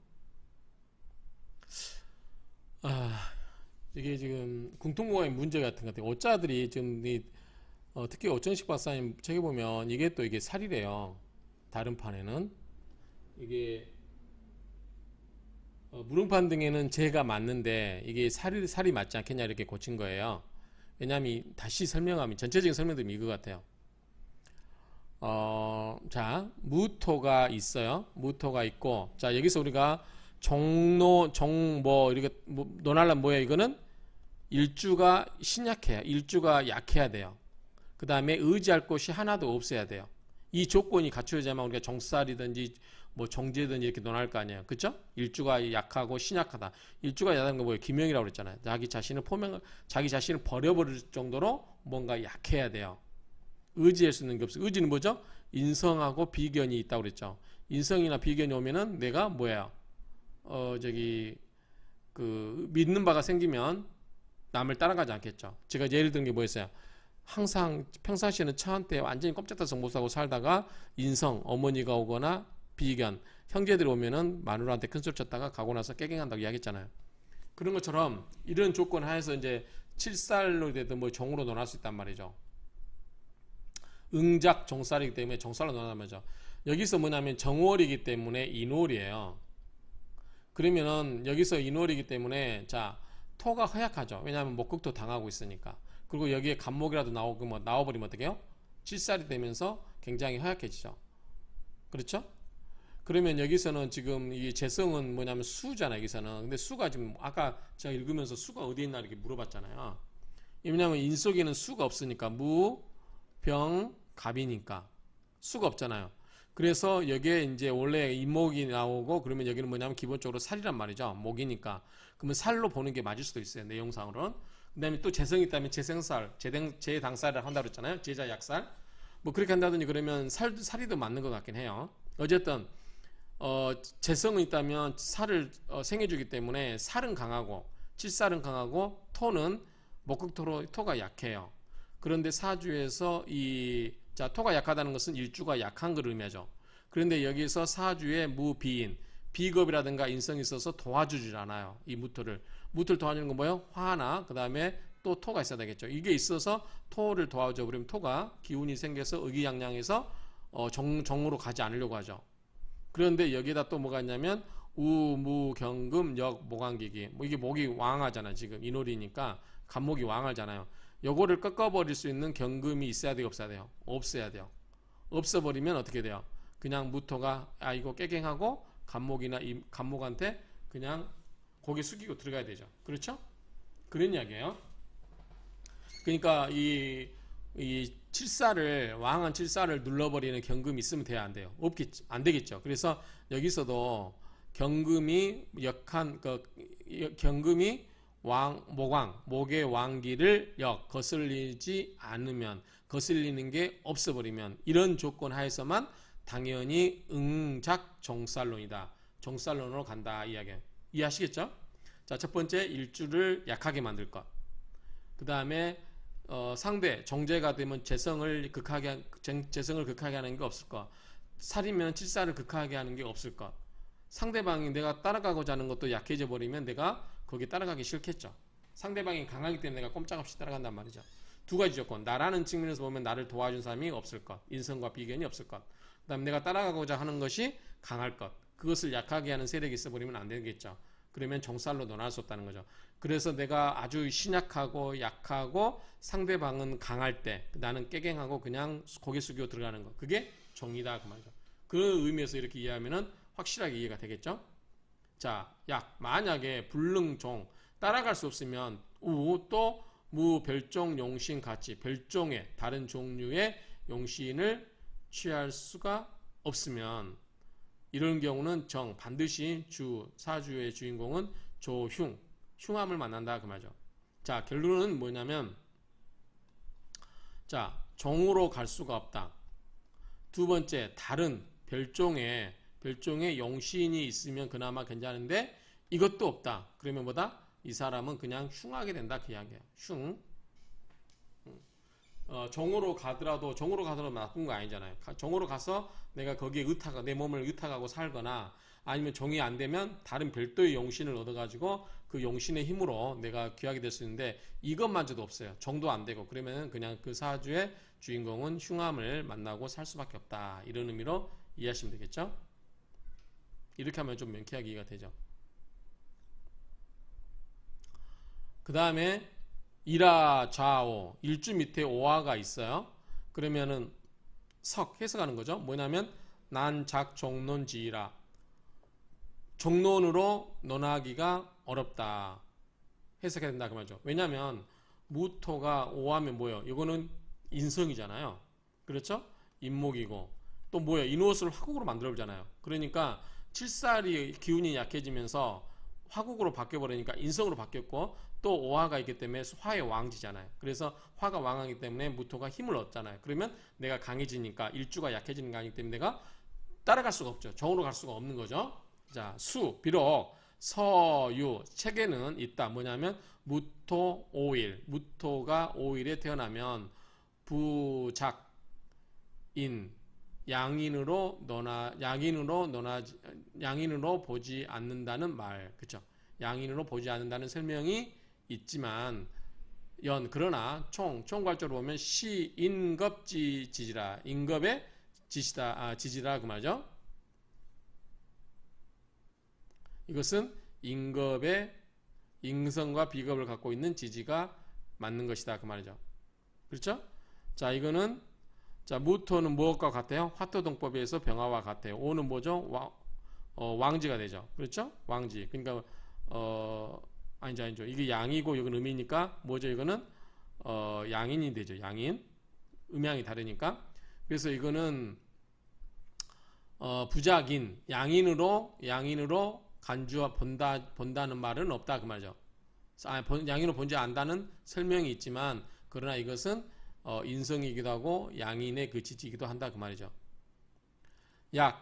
이게 지금 궁통공학의 문제 같은 것 같아요. 어짜들이 지금 특히 오정식 박사님 책에 보면 이게 또 이게 살이래요. 다른 판에는 이게 무릉판 등에는 재가 맞는데 이게 살이 맞지 않겠냐 이렇게 고친 거예요. 왜냐하면 다시 설명하면 전체적인 설명드리면 이거 같아요. 자, 무토가 있어요. 무토가 있고, 자, 여기서 우리가 종로, 뭐, 이렇게, 논하려면 뭐야, 이거는? 일주가 신약해야, 일주가 약해야 돼요. 그 다음에 의지할 곳이 하나도 없어야 돼요. 이 조건이 갖춰야지만 우리가 정살이든지 뭐 정제든지 이렇게 논할 거 아니에요. 그쵸? 일주가 약하고 신약하다. 일주가 약한 거 뭐예요? 기명이라고 그랬잖아요. 자기 자신을 버려버릴 정도로 뭔가 약해야 돼요. 의지할 수 있는 게 없어요. 의지는 뭐죠? 인성하고 비견이 있다고 그랬죠. 인성이나 비견이 오면은 내가 뭐예요? 믿는 바가 생기면 남을 따라가지 않겠죠. 제가 예를 든 게 뭐였어요? 항상 평상시에는 차 한 대 완전히 꼼짝달싹 못하고 살다가 인성, 어머니가 오거나 비견, 형제들이 오면은 마누라한테 큰소리 쳤다가 가고 나서 깨갱한다고 이야기했잖아요. 그런 것처럼 이런 조건 하에서 이제 칠살로 되든 뭐 정으로 논할 수 있단 말이죠. 응작 정살이기 때문에 정살로 논하는 말이죠. 여기서 뭐냐면 정월이기 때문에 인월이에요. 그러면은 여기서 인월이기 때문에 자, 토가 허약하죠. 왜냐하면 목극토 당하고 있으니까. 그리고 여기에 간목이라도 나오고 뭐 나와버리면 어떡해요? 칠살이 되면서 굉장히 허약해지죠. 그렇죠? 그러면 여기서는 지금 이 재성은 뭐냐면 수잖아요. 여기서는. 근데 수가 지금 아까 제가 읽으면서 수가 어디에 있나 이렇게 물어봤잖아요. 왜냐하면 인속에는 수가 없으니까 무, 병, 갑이니까 수가 없잖아요. 그래서 여기에 이제 원래 임목이 나오고 그러면 여기는 뭐냐면 기본적으로 살이란 말이죠. 목이니까. 그러면 살로 보는 게 맞을 수도 있어요. 내용상으로는. 그 다음에 또 재성이 있다면 재생살, 재당살을 한다고 그랬잖아요. 제자 약살. 뭐 그렇게 한다든지 그러면 살이 더 맞는 것 같긴 해요. 어쨌든 재성은 있다면 살을 생해주기 때문에 살은 강하고 칠살은 강하고 토는 목극토로 토가 약해요. 그런데 사주에서 자, 토가 약하다는 것은 일주가 약한 걸 의미하죠. 그런데 여기서 사주에 무비인, 비겁이라든가 인성이 있어서 도와주질 않아요. 이 무토를 도와주는 건 뭐예요? 화나 그 다음에 또 토가 있어야 되겠죠. 이게 있어서 토를 도와줘 버리면 토가 기운이 생겨서 의기양양해서 정으로 가지 않으려고 하죠. 그런데 여기에다 또 뭐가 있냐면 우무경금 역 목왕기기, 뭐 이게 목이 왕하잖아. 지금 인월이니까 간목이 왕하잖아요. 요거를 꺾어버릴 수 있는 경금이 있어야 돼요, 없어야 돼요? 없어야 돼요. 없어버리면 어떻게 돼요? 그냥 무토가 이거 깨갱하고 간목이나 이 간목한테 그냥 고개 숙이고 들어가야 되죠. 그렇죠? 그런 이야기예요. 그러니까 이 왕한 칠살을 눌러버리는 경금이 있으면 돼야 안 돼요. 안 되겠죠. 그래서 여기서도 경금이 역한 경금이 목의 왕기를 거슬리지 않으면, 거슬리는 게 없어버리면 이런 조건 하에서만 당연히 응작 정살론이다. 정살론으로 간다 이야기예요. 이해하시겠죠? 자, 첫 번째 일주를 약하게 만들 것. 그 다음에 상대 정제가 되면 재성을 극하게 하는 게 없을 것. 살이면 칠살을 극하게 하는 게 없을 것. 상대방이 내가 따라가고자 하는 것도 약해져 버리면 내가 거기 따라가기 싫겠죠. 상대방이 강하기 때문에 내가 꼼짝없이 따라간단 말이죠. 두 가지 조건. 나라는 측면에서 보면 나를 도와준 사람이 없을 것. 인성과 비견이 없을 것. 그 다음에 내가 따라가고자 하는 것이 강할 것. 그것을 약하게 하는 세력이 있어 버리면 안 되겠죠. 그러면 정살로 논할 수 없다는 거죠. 그래서 내가 아주 신약하고 약하고 상대방은 강할 때 나는 깨갱하고 그냥 고개 숙이고 들어가는 거. 그게 정이다 그 말이죠. 그 의미에서 이렇게 이해하면은 확실하게 이해가 되겠죠. 자, 만약에 불능종 따라갈 수 없으면 또 무별종 용신 같이 별종의 다른 종류의 용신을 취할 수가 없으면 이런 경우는 반드시 사주의 주인공은 흉함을 만난다 그 말이죠. 자, 결론은 뭐냐면 자, 종으로 갈 수가 없다. 두 번째, 다른 별종의 용신이 있으면 그나마 괜찮은데 이것도 없다. 그러면 뭐다? 이 사람은 그냥 흉하게 된다 그 이야기예요. 정으로 가더라도 나쁜 거 아니잖아요. 정으로 가서 내가 거기에 내 몸을 의탁하고 살거나 아니면 정이 안 되면 다른 별도의 용신을 얻어가지고 그 용신의 힘으로 내가 귀하게 될 수 있는데 이것마저도 없어요. 정도 안 되고 그러면은 그냥 그 사주의 주인공은 흉함을 만나고 살 수밖에 없다. 이런 의미로 이해하시면 되겠죠? 이렇게 하면 좀 명쾌하게 이해가 되죠. 그 다음에 일화 좌오 일주 밑에 오화가 있어요. 그러면은 석 해석하는 거죠. 뭐냐면 난작종론지이라 종론으로 논하기가 어렵다 해석해야 된다 그 말이죠. 왜냐하면 무토가 오하면 뭐예요? 이거는 인성이잖아요. 그렇죠? 인목이고 또 뭐예요? 인옷을 화국으로 만들어 보잖아요. 그러니까 칠살이 기운이 약해지면서 화국으로 바뀌어버리니까 인성으로 바뀌었고 또 오화가 있기 때문에 화의 왕지잖아요. 그래서 화가 왕하기 때문에 무토가 힘을 얻잖아요. 그러면 내가 강해지니까 일주가 약해지는 거 아니기 때문에 내가 따라갈 수가 없죠. 정으로 갈 수가 없는 거죠. 자, 수 비록 서유 책에는 있다. 뭐냐면 무토 5일 무토가 5일에 태어나면 부작인 양인으로 보지 않는다는 말, 그렇죠? 양인으로 보지 않는다는 설명이 있지만 그러나 총괄적으로 보면 시인급지지라 인급의 지지라 그 말이죠. 이것은 인급의 인성과 비급을 갖고 있는 지지가 맞는 것이다 그 말이죠. 그렇죠? 자, 이거는 자, 무토는 무엇과 같아요? 화토동법에 의해서 병화와 같아요. 오는 뭐죠? 왕지가 되죠. 그렇죠? 왕지. 그러니까 아니죠. 이게 양이고 여기는 음이니까 뭐죠? 이거는 양인이 되죠. 양인. 음양이 다르니까. 그래서 이거는 부작인 양인으로 간주와 본다는 말은 없다 그 말이죠. 양인으로 본지 안다는 설명이 있지만 그러나 이것은 인성이기도 하고 양인의 그 지지이기도 한다 그 말이죠.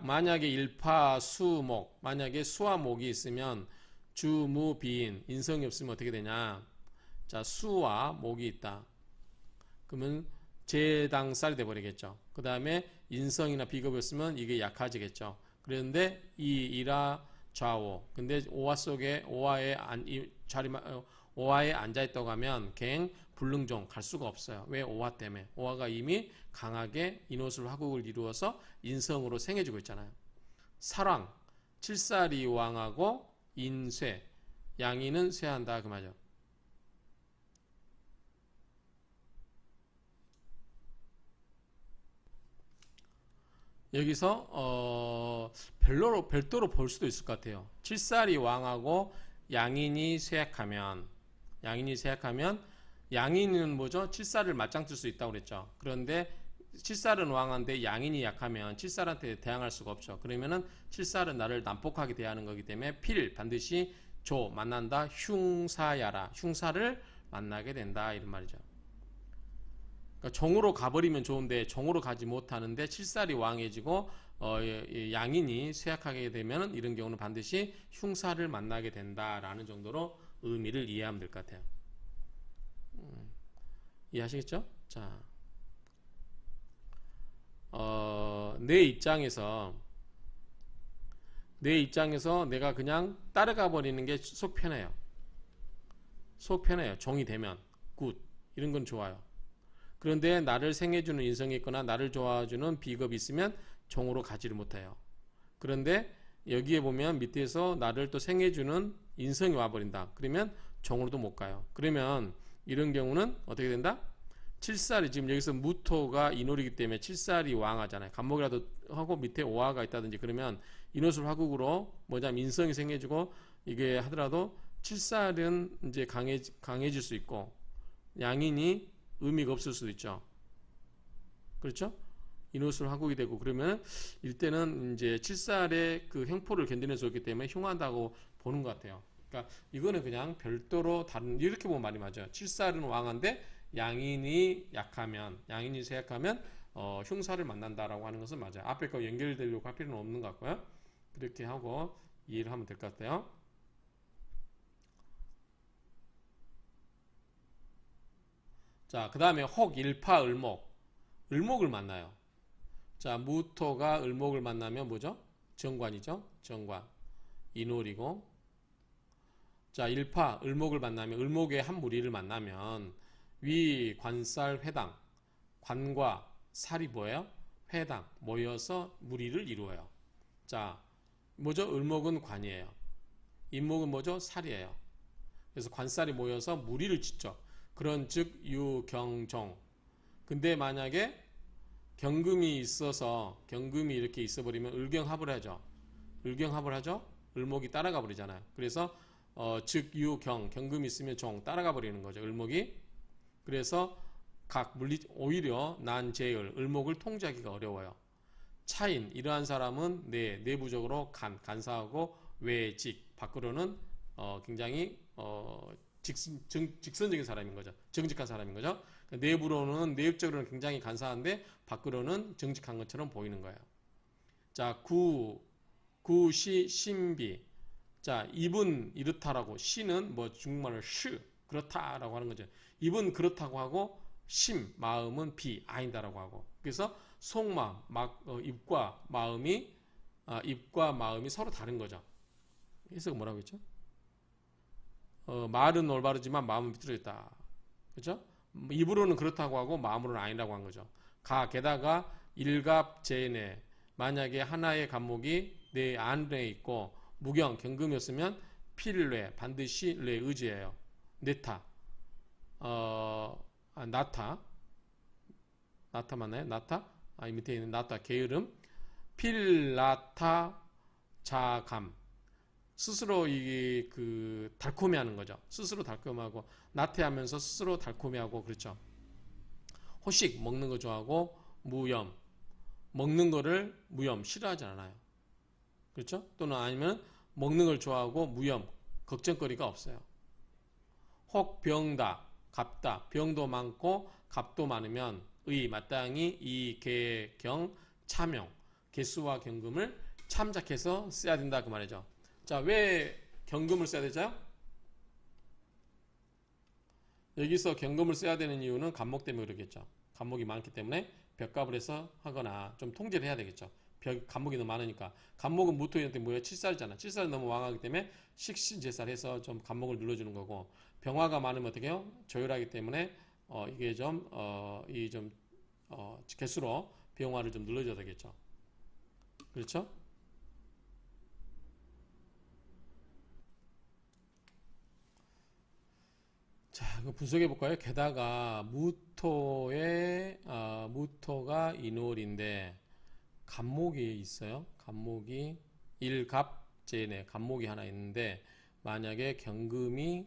만약에 일파 수목 만약에 수와 목이 있으면 주무비인 인성이 없으면 어떻게 되냐. 자, 수와 목이 있다. 그러면 제당살이 돼버리겠죠. 그 다음에 인성이나 비겁이 없으면 이게 약해지겠죠. 그런데 이라 좌오. 근데 오화 속에 오화에 앉아있다고 하면 갱 불능종 갈 수가 없어요. 왜? 오화 때문에. 오화가 이미 강하게 인호술 화국을 이루어서 인성으로 생해지고 있잖아요. 사랑, 칠살이 왕하고 인쇠, 양인은 쇠한다 그 말이죠. 여기서 별도로 볼 수도 있을 것 같아요. 칠살이 왕하고 양인이 쇠약하면 양인은 뭐죠? 칠살을 맞짱 뜰 수 있다고 그랬죠. 그런데 칠살은 왕한데 양인이 약하면 칠살한테 대항할 수가 없죠. 그러면은 칠살은 나를 난폭하게 대하는 거기 때문에 반드시 만난다. 흉사야라. 흉사를 만나게 된다. 이런 말이죠. 그러니까 정으로 가버리면 좋은데 정으로 가지 못하는데 칠살이 왕해지고 양인이 쇠약하게 되면 이런 경우는 반드시 흉사를 만나게 된다라는 정도로 의미를 이해하면 될 것 같아요. 이해하시겠죠? 자, 내 입장에서 내가 그냥 따라가 버리는 게 속 편해요. 종이 되면 굿 이런 건 좋아요. 그런데 나를 생해주는 인성이 있거나 나를 좋아해주는 비겁이 있으면 종으로 가지를 못해요. 그런데 여기에 보면 밑에서 나를 또 생해주는 인성이 와버린다. 그러면 종으로도 못 가요. 그러면 이런 경우는 어떻게 된다? 칠살이 지금 여기서 무토가 인월이기 때문에 칠살이 왕하잖아요. 간목이라도 하고 밑에 오화가 있다든지 그러면 인월술 화국으로 뭐냐면 인성이 생겨지고 이게 하더라도 칠살은 이제 강해질 수 있고 양인이 의미가 없을 수도 있죠. 그렇죠? 인호술 화국이 되고 그러면 이때는 이제 칠살의 그 행포를 견디는 수있기 때문에 흉한다고 보는 것 같아요. 그러니까 이거는 그냥 별도로 다른 이렇게 보면 말이 맞아요. 칠살은 왕한데 양인이 쇠약하면 흉사를 만난다라고 하는 것은 맞아요. 앞에 거 연결되려고 할 필요는 없는 것 같고요. 그렇게 하고 이해를 하면 될 것 같아요. 자, 그 다음에 혹, 일파, 을목을 만나요. 자, 무토가 을목을 만나면 뭐죠? 정관이죠. 정관. 인월이고. 자, 일파, 을목을 만나면 을목의 한 무리를 만나면 위, 관살, 회당. 관과 살이 뭐예요? 회당. 모여서 무리를 이루어요. 자, 뭐죠? 을목은 관이에요. 인목은 뭐죠? 살이에요. 그래서 관살이 모여서 무리를 짓죠. 그런 즉 유경종. 근데 만약에 경금이 있어서 경금이 이렇게 있어버리면 을경합을 하죠. 을경합을 하죠. 을목이 따라가 버리잖아요. 그래서 즉유경 경금이 있으면 종 따라가 버리는 거죠. 을목이. 그래서 각 물리 오히려 난제을 을목을 통제하기가 어려워요. 차인 이러한 사람은 내부적으로 간사하고 외직 밖으로는 굉장히 직선적인 사람인 거죠. 정직한 사람인 거죠. 내부로는 내적으로는 굉장히 간사한데 밖으로는 정직한 것처럼 보이는 거예요. 자, 구시 신비. 자, 입은 이렇다라고 시는 뭐 중국말로 시 그렇다라고 하는 거죠. 입은 그렇다고 하고 심 마음은 비 아니다라고 하고. 그래서 속마음 입과 마음이 서로 다른 거죠. 그래서 뭐라고 했죠? 말은 올바르지만 마음은 비틀어졌다. 그렇죠? 입으로는 그렇다고 하고 마음으로는 아니라고 한 거죠. 게다가 일갑제내 만약에 하나의 감목이 내 안에 있고 무경 경금이었으면 필뇌 반드시 뇌 의지예요. 네타 나타 맞나요? 나타 이 밑에 있는 나타 게으름 필나타 자감 스스로 이게 달콤해하는 거죠. 스스로 달콤하고 나태하면서 스스로 달콤해하고 그렇죠. 호식 먹는 거 좋아하고 무염 먹는 거를 무염 싫어하지 않아요. 그렇죠? 또는 아니면 먹는 걸 좋아하고 무염 걱정거리가 없어요. 혹병다 갑다 병도 많고 갑도 많으면 마땅히 이계경 참용 개수와 경금을 참작해서 써야 된다 그 말이죠. 자, 왜 경금을 써야 되죠? 여기서 경금을 써야 되는 이유는 간목 때문에 그러겠죠. 간목이 많기 때문에 벽갑을 해서 하거나 좀 통제를 해야 되겠죠. 간목이 너무 많으니까. 간목은 무토인한테 뭐예요? 칠살이잖아. 칠살이 너무 왕하기 때문에 식신제살해서 좀 간목을 눌러주는 거고 병화가 많으면 어떻게 해요? 조율하기 때문에 이게 개수로 병화를 좀 눌러줘야 되겠죠. 그렇죠? 자, 이거 분석해 볼까요? 게다가 무토가 인월인데 간목이 있어요. 간목이 일갑제네 간목이 하나 있는데 만약에 경금이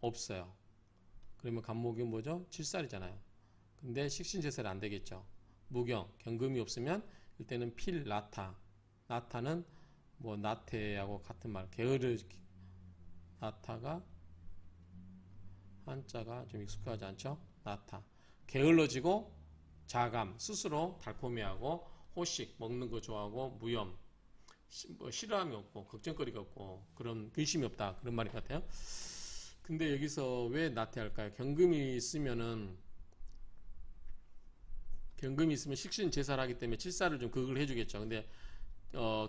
없어요. 그러면 간목이 뭐죠? 칠살이잖아요. 근데 식신제살이 안 되겠죠. 무경 경금이 없으면 이때는 필나타 나타는 뭐 나태하고 같은 말 게으르 나타가 한자가 좀 익숙하지 않죠? 나타. 게을러지고 자감, 스스로 달콤해하고 호식, 먹는 거 좋아하고 무염, 싫어함이 없고 걱정거리가 없고 그런 근심이 없다. 그런 말인 것 같아요. 근데 여기서 왜 나태할까요? 경금이 있으면 식신제사를 하기 때문에 칠살을 좀 극을 해주겠죠. 근데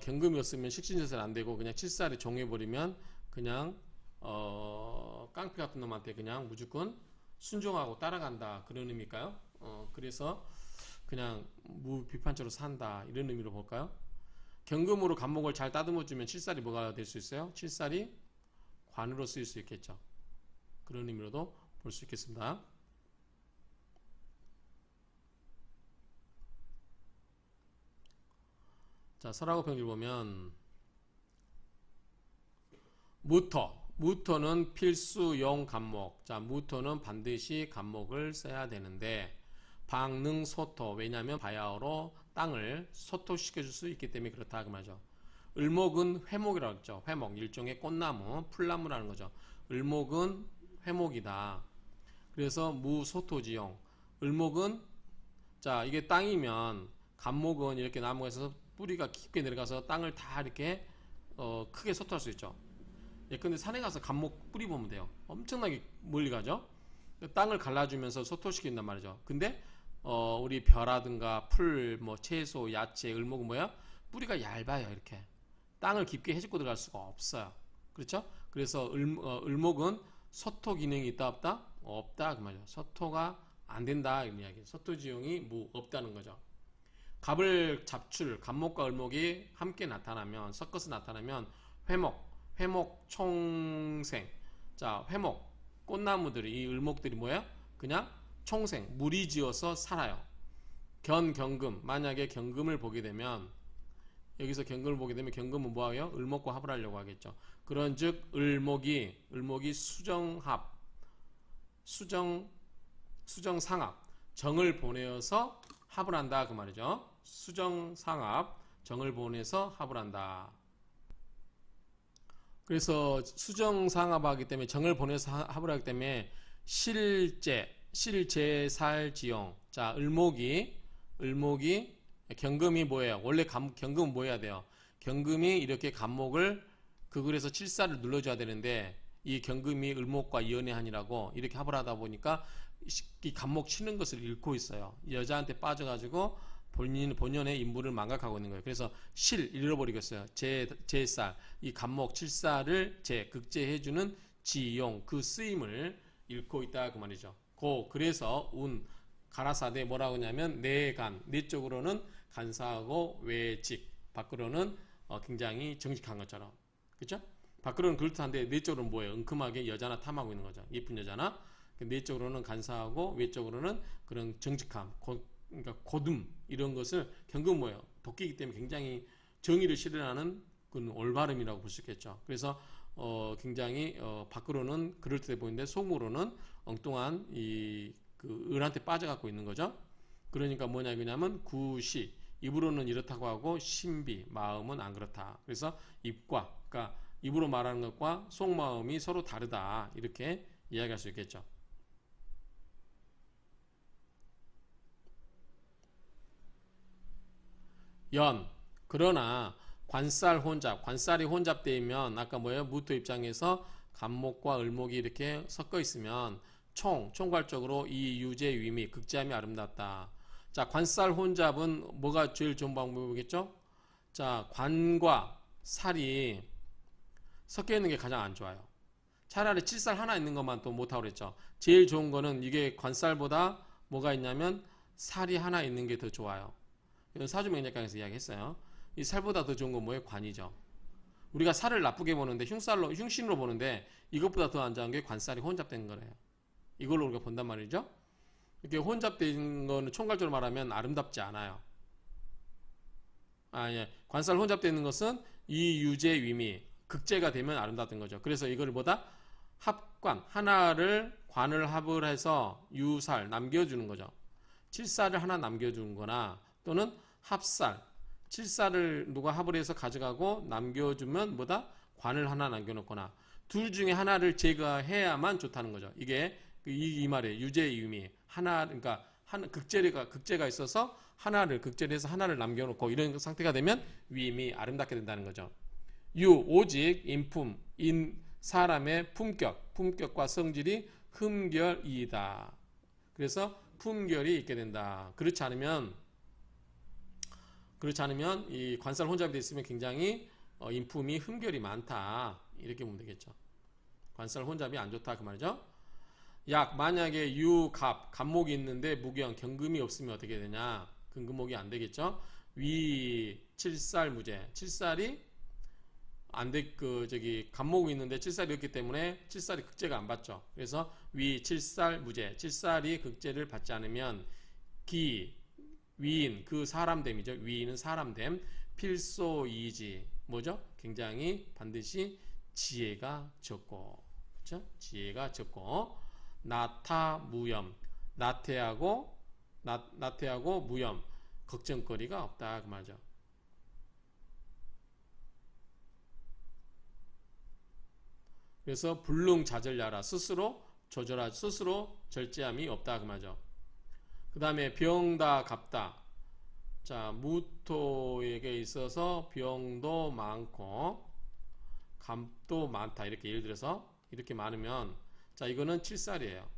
경금이 없으면 식신제사를 안 되고 그냥 칠살이 종해버리면 그냥 깡패 같은 놈한테 그냥 무조건 순종하고 따라간다 그런 의미일까요? 그래서 그냥 무비판적으로 산다 이런 의미로 볼까요? 경금으로 간목을 잘 따듬어주면 칠살이 뭐가 될 수 있어요? 칠살이 관으로 쓰일 수 있겠죠. 그런 의미로도 볼 수 있겠습니다. 자, 설하고 평길 보면 무토는 필수용 간목. 자, 무토는 반드시 간목을 써야 되는데 방능소토. 왜냐하면 바야흐로 땅을 소토시켜줄 수 있기 때문에 그렇다 그 말이죠. 을목은 회목이라고 했죠. 회목 일종의 꽃나무, 풀나무라는 거죠. 을목은 회목이다. 그래서 무소토지용. 을목은 자 이게 땅이면 간목은 이렇게 나무가 있어서 뿌리가 깊게 내려가서 땅을 다 이렇게 크게 소토할 수 있죠. 예컨대 산에 가서 간목 뿌리 보면 돼요. 엄청나게 멀리 가죠. 땅을 갈라주면서 소토시킨단 말이죠. 근데 우리 벼라든가 풀, 뭐 채소, 야채, 을목은 뭐야? 뿌리가 얇아요. 이렇게 땅을 깊게 해집고 들어갈 수가 없어요. 그렇죠? 그래서 을목은 소토 기능이 있다 없다? 없다 그 말이죠. 소토가 안 된다 이런 이야기예요. 소토지용이 없다는 거죠. 갑을 잡출 간목과 을목이 함께 나타나면 섞어서 나타나면 회목 총생. 자, 회목 꽃나무들이 이 을목들이 뭐야? 그냥 총생 무리지어서 살아요. 견경금, 만약에 경금을 보게 되면 여기서 경금을 보게 되면 경금은 뭐하요? 을목과 합을 하려고 하겠죠. 그런즉 을목이 수정상합 정을 보내어서 합을 한다 그 말이죠. 수정상합 정을 보내서 합을 한다. 그래서 수정상합하기 때문에 정을 보내서 합을 하기 때문에 실제살지용. 자, 을목이 경금이 뭐예요? 원래 경금은 뭐 해야 돼요? 경금이 이렇게 간목을 극을해서 칠사를 눌러줘야 되는데 이 경금이 을목과 연애한이라고 이렇게 합을 하다 보니까 이 간목 치는 것을 잃고 있어요. 여자한테 빠져가지고 본연의 인물을 망각하고 있는 거예요. 그래서 잃어버리겠어요. 제살, 이 간목 칠사를 극제해주는 지용, 그 쓰임을 잃고 있다 그 말이죠. 그래서 가라사대 뭐라고 하냐면 내적으로는 간사하고 외직, 밖으로는 굉장히 정직한 것처럼, 그렇죠? 밖으로는 그렇다는데 내적으로는 뭐예요? 은큼하게 여자나 탐하고 있는 거죠. 예쁜 여자나. 내적으로는 간사하고 외적으로는 그런 정직함, 그러니까 고둠 이런 것을 경금 뭐예요? 도끼이기 때문에 굉장히 정의를 실현하는 그런 올바름이라고 볼 수 있겠죠. 그래서 굉장히 밖으로는 그럴듯해 보이는데 속으로는 엉뚱한 그 을한테 빠져갖고 있는 거죠. 그러니까 뭐냐면 구시, 입으로는 이렇다고 하고 신비, 마음은 안 그렇다. 그래서 그러니까 입으로 말하는 것과 속마음이 서로 다르다. 이렇게 이야기할 수 있겠죠. 그러나 관살이 혼잡되면 아까 뭐예요? 무토 입장에서 간목과 을목이 이렇게 섞어 있으면 총괄적으로 이 유제위미 극제함이 아름답다. 자, 관살 혼잡은 뭐가 제일 좋은 방법이겠죠? 자, 관과 살이 섞여 있는 게 가장 안 좋아요. 차라리 칠살 하나 있는 것만 또 못하고 그랬죠. 제일 좋은 거는 이게 관살보다 뭐가 있냐면 살이 하나 있는 게 더 좋아요. 이건 사주명리학강에서 이야기했어요. 이 살보다 더 좋은 건 뭐예요? 관이죠. 우리가 살을 나쁘게 보는데 흉신으로 보는데 이것보다 더 안 좋은 게 관살이 혼잡된 거래요. 이걸로 우리가 본단 말이죠. 이렇게 혼잡된 거는 총괄적으로 말하면 아름답지 않아요. 관살 혼잡되는 것은 이 유제 위미 극제가 되면 아름답던 거죠. 그래서 이걸 합관 관을 합을 해서 유살 남겨주는 거죠. 칠살을 하나 남겨주는 거나 또는 칠살을 누가 합을 해서 가져가고 남겨주면 관을 하나 남겨놓거나 둘 중에 하나를 제거해야만 좋다는 거죠. 이게 이 말이에요. 유제의 의미. 그러니까 극제가 있어서 극제를 해서 하나를 남겨놓고 이런 상태가 되면 위임이 아름답게 된다는 거죠. 오직 사람의 품격과 성질이 흠결이다. 그래서 품결이 있게 된다. 그렇지 않으면 이 관살 혼잡이 있으면 굉장히 인품이 흠결이 많다. 이렇게 보면 되겠죠. 관살 혼잡이 안 좋다 그 말이죠. 만약에 간목이 있는데 무경 경금이 없으면 어떻게 되냐? 근금목이 안 되겠죠. 칠살 무제. 칠살이 간목이 있는데 칠살이 없기 때문에 칠살이 극제가 안 받죠. 그래서 칠살 무제. 칠살이 극제를 받지 않으면 위인 그 사람됨이죠. 위인은 사람됨. 필소이지 뭐죠? 굉장히 반드시 지혜가 적고, 그렇죠? 지혜가 적고 나태하고 무염 걱정거리가 없다 그 말이죠. 그래서 불능자절야라 스스로 절제함이 없다 그 말이죠. 그 다음에 병다 갑다. 자, 무토에게 있어서 병도 많고 감도 많다. 이렇게 예를 들어서 이렇게 많으면 자, 이거는 칠살이에요.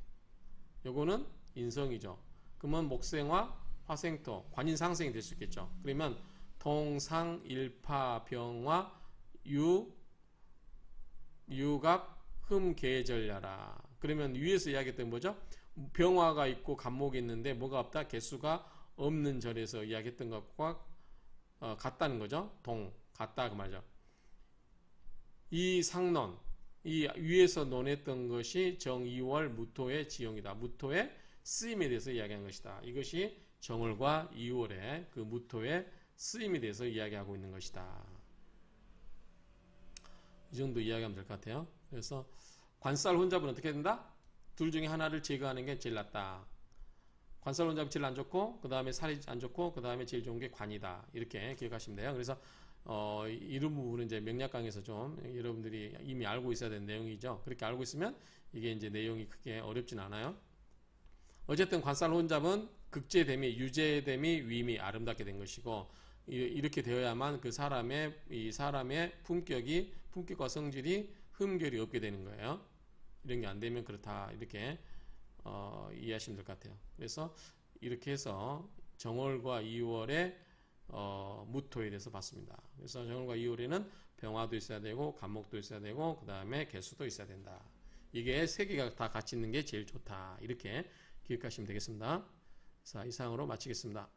요거는 인성이죠. 그러면 목생화, 화생토, 관인상생이 될 수 있겠죠. 그러면 동상일파병화 유갑 흠계절야라. 그러면 위에서 이야기했던 뭐죠? 병화가 있고 간목이 있는데 뭐가 없다? 개수가 없는 절에서 이야기했던 것과 같다는 거죠. 같다 그 말이죠. 이 상론, 이 위에서 논했던 것이 정이월 무토의 지용이다. 무토의 쓰임에 대해서 이야기한 것이다. 이것이 정월과 2월의 그 무토의 쓰임에 대해서 이야기하고 있는 것이다. 이 정도 이야기하면 될 것 같아요. 그래서 관살 혼잡은 어떻게 된다? 둘 중에 하나를 제거하는 게 제일 낫다. 관살 혼잡이 제일 안 좋고 그 다음에 살이 안 좋고 그 다음에 제일 좋은 게 관이다. 이렇게 기억하시면 돼요. 그래서 이런 부분은 이제 명략강에서 좀 여러분들이 이미 알고 있어야 되는 내용이죠. 그렇게 알고 있으면 이게 이제 내용이 크게 어렵진 않아요. 어쨌든 관살 혼잡은 극제됨이 유제됨이 위임이 아름답게 된 것이고 이렇게 되어야만 그 사람의 품격과 성질이 흠결이 없게 되는 거예요. 이런 게 안 되면 그렇다 이렇게 이해하시면 될 것 같아요. 그래서 이렇게 해서 정월과 2월의 무토에 대해서 봤습니다. 그래서 정월과 2월에는 병화도 있어야 되고 간목도 있어야 되고 그 다음에 개수도 있어야 된다. 이게 세 개가 다 같이 있는 게 제일 좋다. 이렇게 기억하시면 되겠습니다. 자, 이상으로 마치겠습니다.